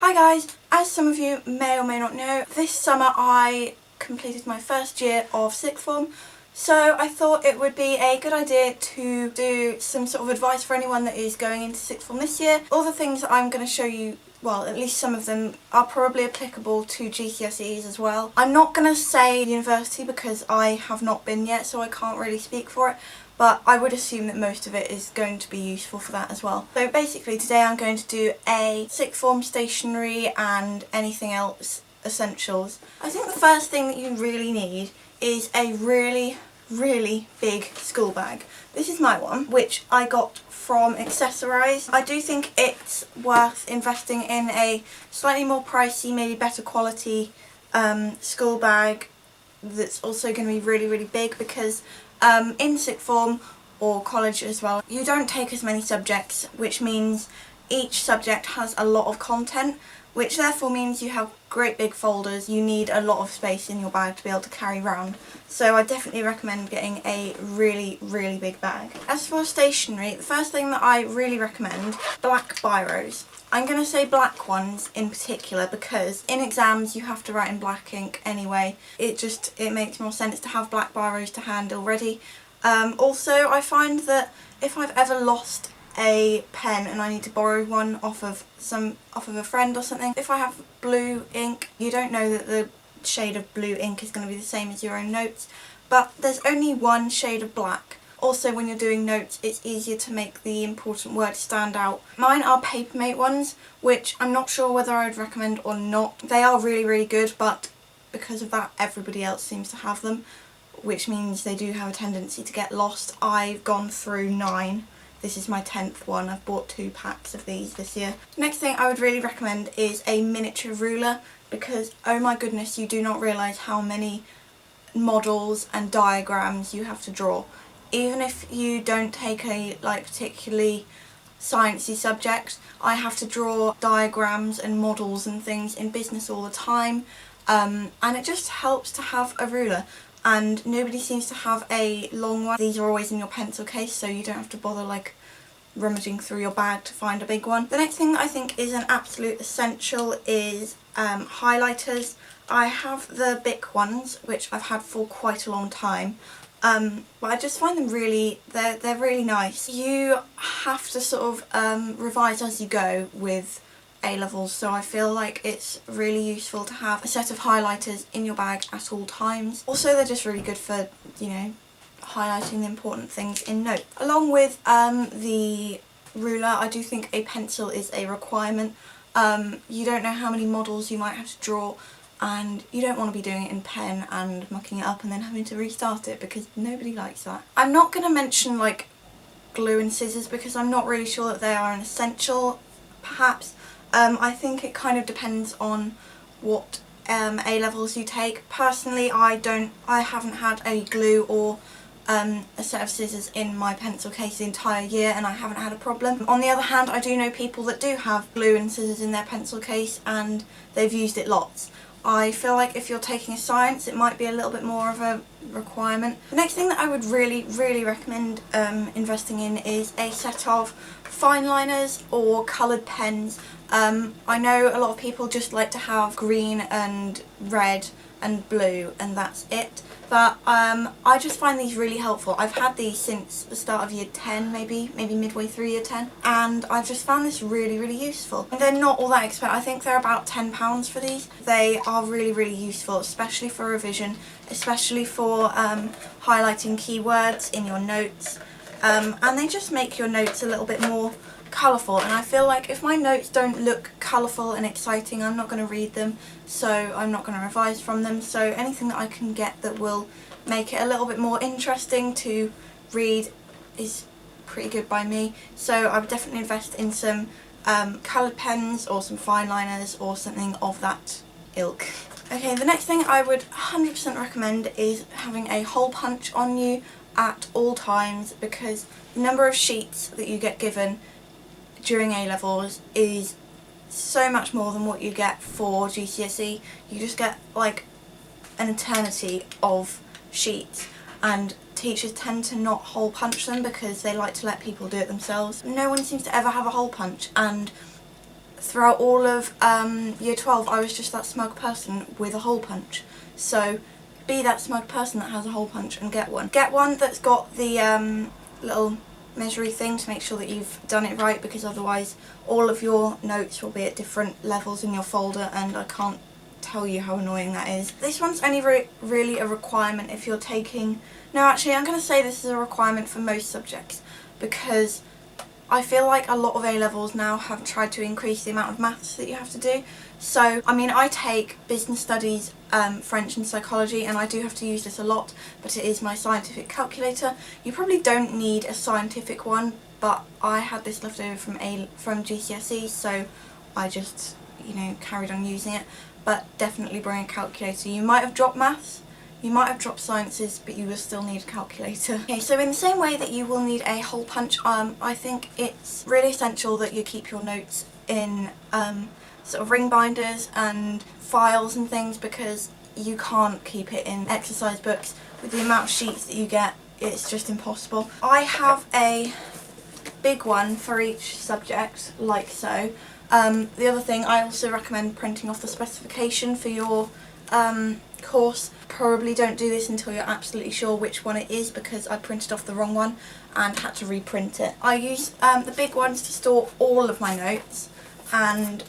Hi guys, as some of you may or may not know, this summer I completed my first year of sixth form, so I thought it would be a good idea to do some sort of advice for anyone that is going into sixth form this year. All the things that I'm going to show you, well, at least some of them, are probably applicable to GCSEs as well. I'm not going to say university because I have not been yet, so I can't really speak for it. But I would assume that most of it is going to be useful for that as well. So basically today I'm going to do a sixth form stationery and anything else essentials. I think the first thing that you really need is a really big school bag. This is my one, which I got from Accessorize. I do think it's worth investing in a slightly more pricey, maybe better quality school bag that's also going to be really big, because in sixth form or college as well, you don't take as many subjects, which means each subject has a lot of content, which therefore means you have great big folders. You need a lot of space in your bag to be able to carry around. So I definitely recommend getting a really big bag. As for stationery, the first thing that I really recommend, black biros. I'm going to say black ones in particular because in exams you have to write in black ink anyway. It makes more sense to have black biros to hand already. Also, I find that if I've ever lost a pen and I need to borrow one off of a friend or something, if I have blue ink, you don't know that the shade of blue ink is going to be the same as your own notes, but there's only one shade of black. Also, when you're doing notes, it's easier to make the important words stand out. Mine are Papermate ones, which I'm not sure whether I'd recommend or not. They are really good, but because of that, everybody else seems to have them, which means they do have a tendency to get lost. I've gone through 9. This is my 10th one. I've bought 2 packs of these this year. Next thing I would really recommend is a miniature ruler, because oh my goodness, you do not realise how many models and diagrams you have to draw. Even if you don't take a particularly sciencey subject, I have to draw diagrams and models and things in business all the time, and it just helps to have a ruler. And nobody seems to have a long one. These are always in your pencil case, so you don't have to bother rummaging through your bag to find a big one. The next thing that I think is an absolute essential is highlighters. I have the BIC ones, which I've had for quite a long time. But I just find them they're really nice. You have to sort of revise as you go with A-levels, so I feel like it's really useful to have a set of highlighters in your bag at all times. Also, they're just really good for, you know, highlighting the important things in notes. Along with the ruler, I do think a pencil is a requirement. You don't know how many models you might have to draw, and you don't want to be doing it in pen and mucking it up and then having to restart it, because nobody likes that. I'm not going to mention glue and scissors because I'm not really sure that they are an essential, perhaps. I think it kind of depends on what A-levels you take. Personally, I haven't had a glue or a set of scissors in my pencil case the entire year, and I haven't had a problem. On the other hand, I do know people that do have glue and scissors in their pencil case and they've used it lots. I feel like if you're taking a science, it might be a little bit more of a requirement. The next thing that I would really recommend investing in is a set of fineliners or coloured pens. I know a lot of people just like to have green and red and blue and that's it, but I just find these really helpful. I've had these since the start of year 10, maybe midway through year 10, and I've just found this really useful. And they're not all that expensive. I think they're about £10 for these. They are really useful, especially for revision, especially for highlighting keywords in your notes, and they just make your notes a little bit more colourful. And I feel like if my notes don't look colourful and exciting, I'm not going to read them, so I'm not going to revise from them. So anything that I can get that will make it a little bit more interesting to read is pretty good by me. So I would definitely invest in some coloured pens or some fine liners or something of that ilk. Okay, the next thing I would 100% recommend is having a hole punch on you at all times, because the number of sheets that you get given during A-levels is so much more than what you get for GCSE. You just get an eternity of sheets, and teachers tend to not hole punch them because they like to let people do it themselves. No one seems to ever have a hole punch, and throughout all of year 12 I was just that smug person with a hole punch. So be that smug person that has a hole punch and get one. Get one that's got the little measuring thing to make sure that you've done it right, because otherwise all of your notes will be at different levels in your folder and I can't tell you how annoying that is. This one's only really a requirement if you're taking... No, actually I'm going to say this is a requirement for most subjects, because I feel like a lot of A-levels now have tried to increase the amount of maths that you have to do. So, I mean, I take business studies, French and psychology, and I do have to use this a lot, but it is my scientific calculator. You probably don't need a scientific one, but I had this left over from GCSE, so I just, you know, carried on using it. But definitely bring a calculator. You might have dropped maths, you might have dropped sciences, but you will still need a calculator. Okay, so in the same way that you will need a hole punch, I think it's really essential that you keep your notes in sort of Ringbinders and files and things, because you can't keep it in exercise books. With the amount of sheets that you get, it's just impossible. I have a big one for each subject, like so. The other thing, I also recommend printing off the specification for your course. Probably don't do this until you're absolutely sure which one it is, because I printed off the wrong one and had to reprint it. I use the big ones to store all of my notes, and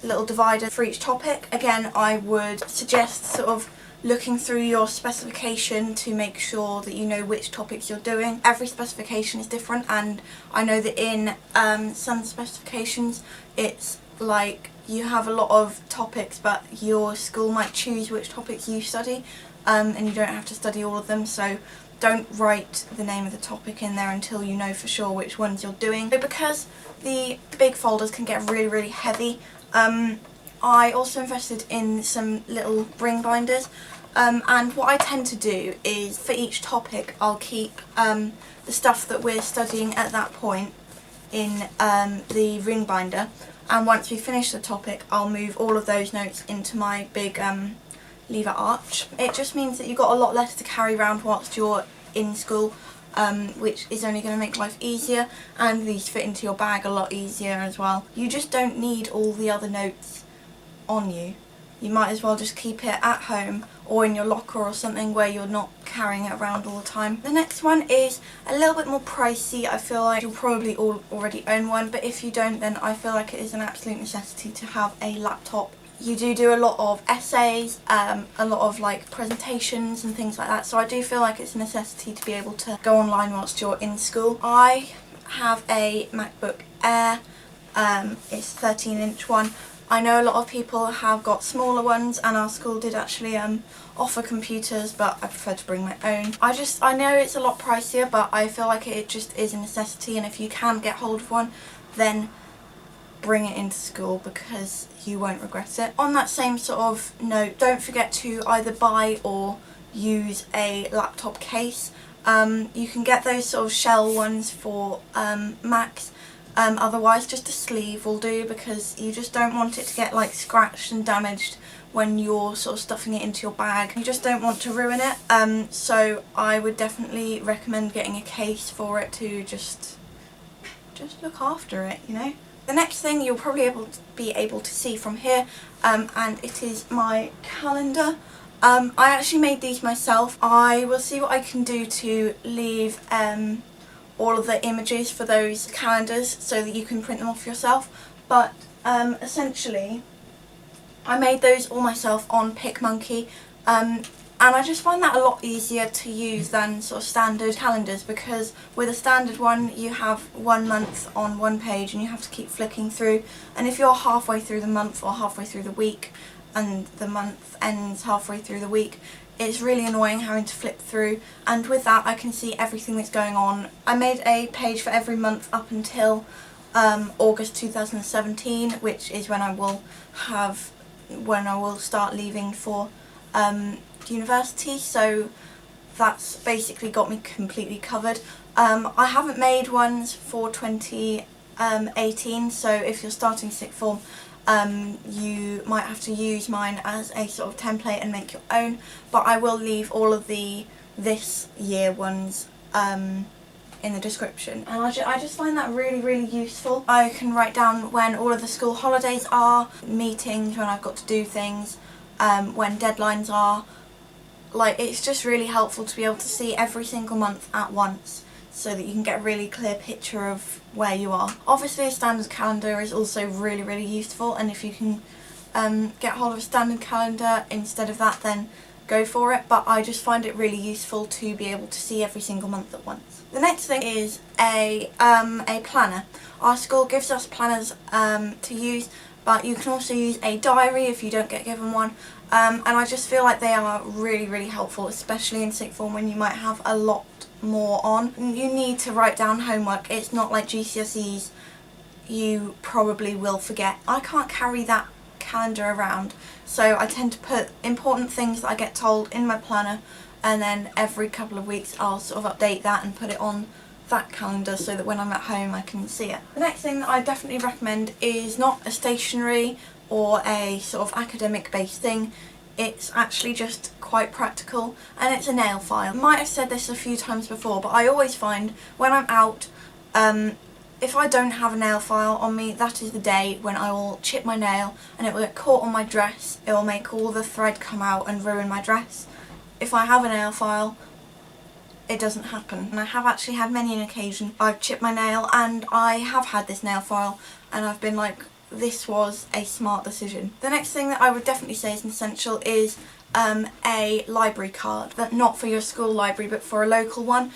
little divider for each topic. Again, I would suggest sort of looking through your specification to make sure that you know which topics you're doing. Every specification is different, and I know that in some specifications it's like you have a lot of topics, but your school might choose which topics you study, and you don't have to study all of them, so don't write the name of the topic in there until you know for sure which ones you're doing. But because the big folders can get really heavy, I also invested in some little Ringbinders, and what I tend to do is for each topic I'll keep the stuff that we're studying at that point in the Ringbinder, and once we finish the topic I'll move all of those notes into my big lever arch. It just means that you've got a lot less to carry around whilst you're in school, which is only going to make life easier, and these fit into your bag a lot easier as well. You just don't need all the other notes on you. You might as well just keep it at home or in your locker or something where you're not carrying it around all the time. The next one is a little bit more pricey. I feel like you'll probably all already own one, but if you don't, then I feel like it is an absolute necessity to have a laptop. You do a lot of essays, a lot of like presentations and things like that, so I do feel like it's a necessity to be able to go online whilst you're in school. I have a MacBook Air, it's a 13-inch one. I know a lot of people have got smaller ones, and our school did actually offer computers, but I prefer to bring my own. I know it's a lot pricier, but I feel like it just is a necessity, and if you can get hold of one, then bring it into school because you won't regret it. On that same sort of note, don't forget to either buy or use a laptop case. You can get those sort of shell ones for Macs. Otherwise just a sleeve will do, because you just don't want it to get like scratched and damaged when you're sort of stuffing it into your bag. You just don't want to ruin it, so I would definitely recommend getting a case for it to just look after it, you know. The next thing you'll probably be able to see from here, and it is my calendar. I actually made these myself. I will see what I can do to leave all of the images for those calendars so that you can print them off yourself, but essentially I made those all myself on PicMonkey, and I just find that a lot easier to use than sort of standard calendars, because with a standard one you have 1 month on one page and you have to keep flicking through, and if you're halfway through the month or halfway through the week and the month ends halfway through the week, it's really annoying having to flip through. And with that I can see everything that's going on. I made a page for every month up until August 2017, which is when I will start leaving for university, so that's basically got me completely covered. I haven't made ones for 2018, so if you're starting sixth form, you might have to use mine as a sort of template and make your own, but I will leave all of the this year ones in the description, and I just find that really useful. I can write down when all of the school holidays are, meetings, when I've got to do things, when deadlines are. Like, it's just really helpful to be able to see every single month at once, so that you can get a really clear picture of where you are. Obviously a standard calendar is also really useful, and if you can get hold of a standard calendar instead of that, then go for it, but I just find it really useful to be able to see every single month at once. The next thing is a planner. Our school gives us planners to use, but you can also use a diary if you don't get given one, and I just feel like they are really helpful, especially in sixth form when you might have a lot more on. You need to write down homework. It's not like GCSEs, you probably will forget. I can't carry that calendar around, so I tend to put important things that I get told in my planner, and then every couple of weeks I'll sort of update that and put it on that calendar so that when I'm at home I can see it. The next thing that I definitely recommend is not a stationery or a sort of academic based thing. It's actually just quite practical, and it's a nail file. I might have said this a few times before, but I always find when I'm out, if I don't have a nail file on me, that is the day when I will chip my nail and it will get caught on my dress. It will make all the thread come out and ruin my dress. If I have a nail file, it doesn't happen. And I have actually had many an occasion I've chipped my nail and I have had this nail file and I've been like, this was a smart decision. The next thing that I would definitely say is essential is a library card. That not for your school library but for a local one,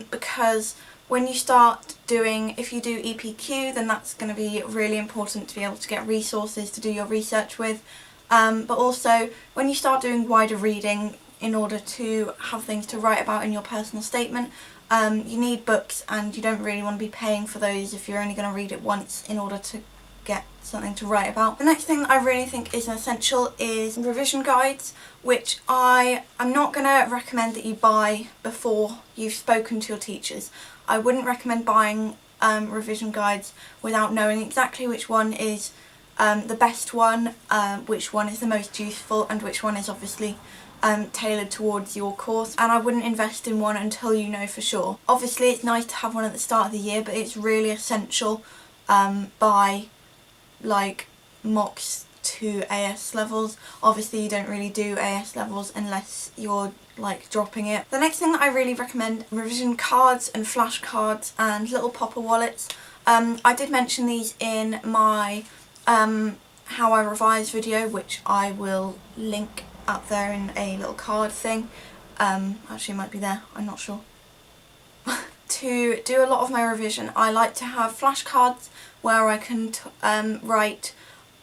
because when you start doing, if you do EPQ, then that's going to be really important to be able to get resources to do your research with, but also when you start doing wider reading in order to have things to write about in your personal statement, you need books, and you don't really want to be paying for those if you're only going to read it once in order to get something to write about. The next thing that I really think is essential is revision guides, which I'm not going to recommend that you buy before you've spoken to your teachers. I wouldn't recommend buying revision guides without knowing exactly which one is the best one, which one is the most useful, and which one is obviously tailored towards your course, and I wouldn't invest in one until you know for sure. Obviously it's nice to have one at the start of the year, but it's really essential by like mocks to AS levels. Obviously you don't really do AS levels unless you're like dropping it. The next thing that I really recommend, revision cards and flashcards and little popper wallets. I did mention these in my how I revise video, which I will link up there in a little card thing. Actually it might be there, I'm not sure. To do a lot of my revision, I like to have flashcards where I can write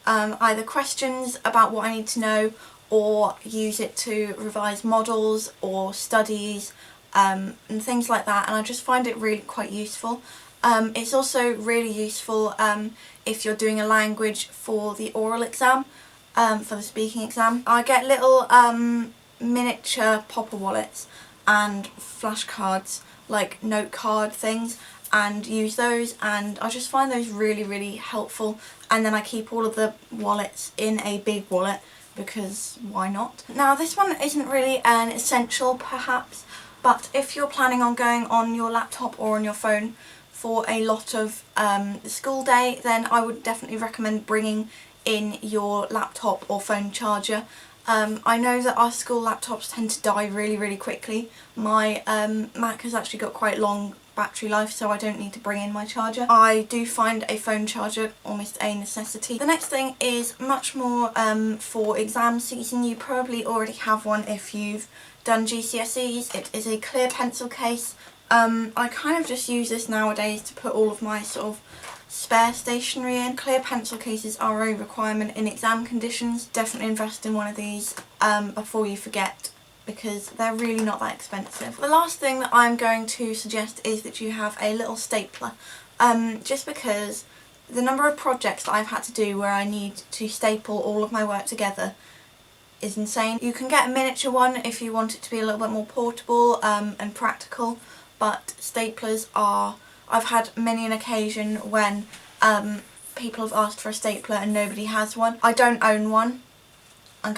either questions about what I need to know, or use it to revise models or studies and things like that, and I just find it really quite useful. It's also really useful if you're doing a language for the oral exam, for the speaking exam. I get little miniature popper wallets and flashcards, like note card things, and use those, and I just find those really helpful, and then I keep all of the wallets in a big wallet because why not? Now this one isn't really an essential perhaps, but if you're planning on going on your laptop or on your phone for a lot of the school day, then I would definitely recommend bringing in your laptop or phone charger. I know that our school laptops tend to die really quickly. My Mac has actually got quite long battery life, so I don't need to bring in my charger. I do find a phone charger almost a necessity. The next thing is much more for exam season. You probably already have one if you've done GCSEs. It is a clear pencil case. I kind of just use this nowadays to put all of my sort of spare stationery in. Clear pencil cases are a requirement in exam conditions. Definitely invest in one of these before you forget, because they're really not that expensive. The last thing that I'm going to suggest is that you have a little stapler, just because the number of projects that I've had to do where I need to staple all of my work together is insane. You can get a miniature one if you want it to be a little bit more portable and practical, but staplers are, I've had many an occasion when people have asked for a stapler and nobody has one. I don't own one. I'm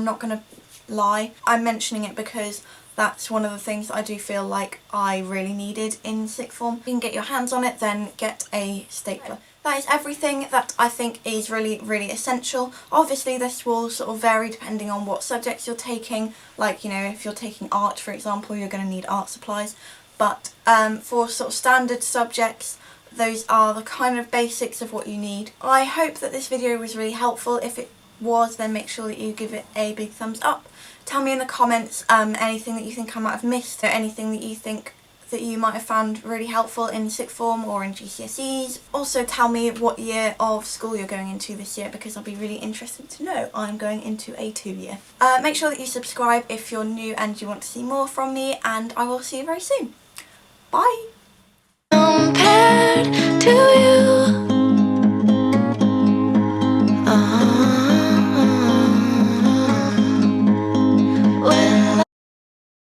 not going to lie. I'm mentioning it because that's one of the things that I do feel like I really needed in sixth form. If you can get your hands on it, then get a stapler. That is everything that I think is really, really essential. Obviously this will sort of vary depending on what subjects you're taking. Like, you know, if you're taking art, for example, you're going to need art supplies. But for sort of standard subjects, those are the kind of basics of what you need. I hope that this video was really helpful. If it was, then make sure that you give it a big thumbs up. Tell me in the comments anything that you think I might have missed, or anything that you think that you might have found really helpful in sixth form or in GCSEs. Also tell me what year of school you're going into this year, because I'll be really interested to know. I'm going into a 2-year. Make sure that you subscribe if you're new and you want to see more from me, and I will see you very soon. Bye! Compared to you.